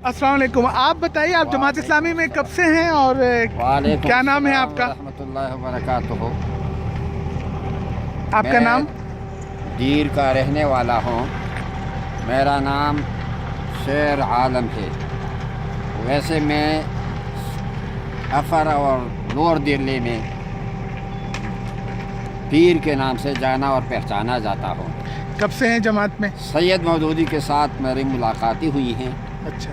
अस्सलाम वालेकुम। आप बताइए, आप जमात इस्लामी में कब से हैं और क्या नाम है आपका? रहमतुल्लाहि व बरकातुहू। आपका नाम? दीर का रहने वाला हूँ। मेरा नाम शेर आलम है। वैसे मैं अफर और लोअर दिल्ली में पीर के नाम से जाना और पहचाना जाता हूँ। कब से हैं जमात में? सैयद मौदूदी के साथ मेरी मुलाकातें हुई हैं। अच्छा।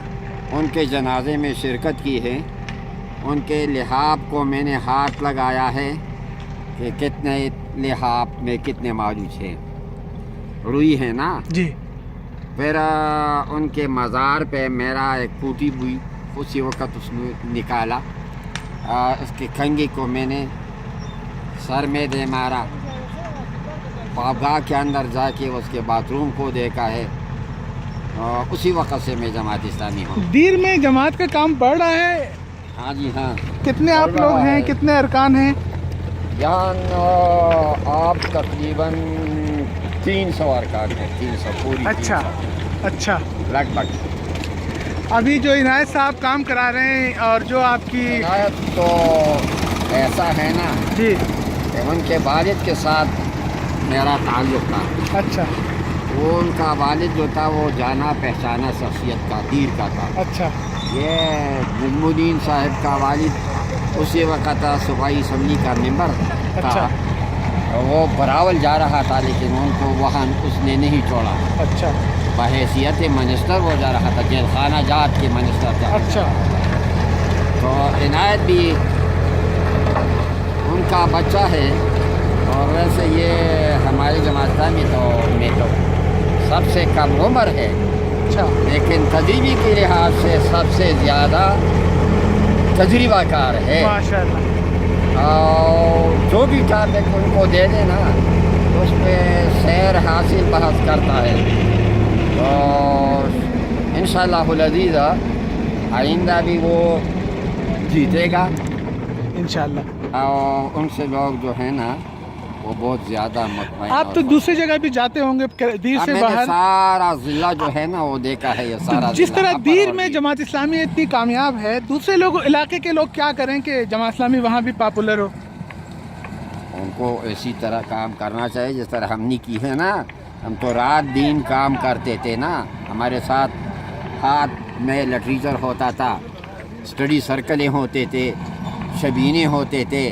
उनके जनाजे में शिरकत की है। उनके लिहाफ को मैंने हाथ लगाया है कि कितने लिहाफ में कितने मौजूद हैं, रुई है ना जी। फिर उनके मज़ार पे मेरा एक टूटी हुई उसी वक़्त उसने निकाला। उसके कंघी को मैंने सर में दे मारा। ख्वाबगाह के अंदर जाके उसके बाथरूम को देखा है। उसी वक़्त से मैं जमात इस्लामी हूँ। दीर में जमात का काम बढ़ रहा है। हाँ जी हाँ। कितने आप लोग हैं, कितने अरकान हैं? यहाँ आप तकरीबन 300 अरकान हैं। 300 पूरी। अच्छा 300 अच्छा। लगभग। अभी जो इनायत साहब काम करा रहे हैं और जो आपकी इनायत तो ऐसा है ना जी, कि उनके वालिद के साथ मेरा ताल्लुक़ था। अच्छा। वो उनका वालिद जो था वो जाना पहचाना शख्सियत का दीर का था। अच्छा। ये नजमुद्दीन साहब का वालिद उसी वक़्त सूबाई असम्बली का मेंबर था। अच्छा। वो बरावल जा रहा था लेकिन उनको वहाँ उसने नहीं छोड़ा। अच्छा। बहैसियत मिनिस्टर वो जा रहा था, जेल खाना जात के मिनिस्टर था। अच्छा। तो इनायत भी उनका बच्चा है। और वैसे ये हमारी जमात में तो सबसे कम उम्र है। अच्छा। लेकिन तजरीबी के लिहाज से सबसे ज़्यादा तजरीबाकार है। माशाअल्लाह। और जो भी टॉपिक उनको दे देना उस पर सैर हासिल बहस करता है। तो इंशाअल्लाहुल अज़ीज़ आइंदा भी वो जीतेगा इंशाअल्लाह। और उनसे लोग जो है ना वो बहुत ज़्यादा मुतमईन। आप तो दूसरी जगह भी जाते होंगे दीर से मैंने बाहर? सारा ज़िला जो है ना वो देखा है। ये सारा तो जिस ज़िला तरह अपर दीर और में दीर। जमात इस्लामी इतनी कामयाब है, दूसरे लोग इलाके के लोग क्या करें कि जमात इस्लामी वहाँ भी पॉपुलर हो? उनको इसी तरह काम करना चाहिए जिस तरह हमने की है ना। हम तो रात दिन काम करते थे ना। हमारे साथ हाथ में लिटरेचर होता था, स्टडी सर्कलें होते थे, शबीने होते थे,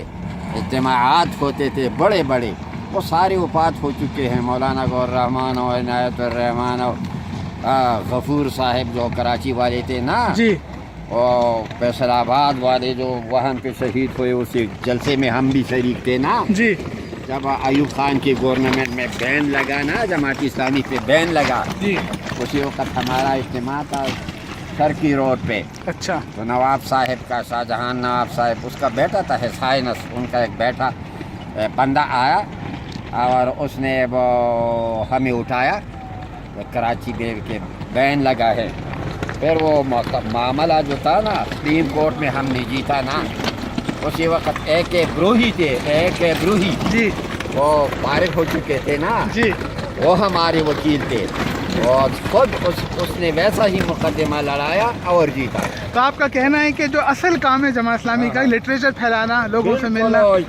इज्तिमाआत होते थे बड़े बड़े। वो सारे वफात हो चुके हैं। मौलाना गौर रहमान और इनायत रहमान और गफूर साहब जो कराची वाले थे ना जी। और फैसलाबाद वाले जो वहाँ पे शहीद हुए, उसी जलसे में हम भी शरीक थे ना। जी। जब अयूब खान की गवर्नमेंट में बैन लगा ना, जमात इस्लामी पे बैन लगा, जी। उसी वक्त हमारा इज्तिमा था सरकी रोड पे। अच्छा। तो नवाब साहब का, शाहजहां नवाब साहब, उसका बेटा था साइनस, उनका एक बेटा बंदा आया और उसने वो हमें उठाया। तो कराची में के बैन लगा है। फिर वो मामला जो था ना सुप्रीम कोर्ट में हमने जीता ना। उसी वक्त एक ब्रूही थे, एक ब्रूही जी। वो फारिग हो चुके थे ना जी। वो हमारे वकील थे। और खुद उसने वैसा ही मुकदमा लड़ाया और जीता। तो आपका कहना है कि जो असल काम है जमात इस्लामी का लिटरेचर फैलाना, लोगों से मिलना। बिल्कुल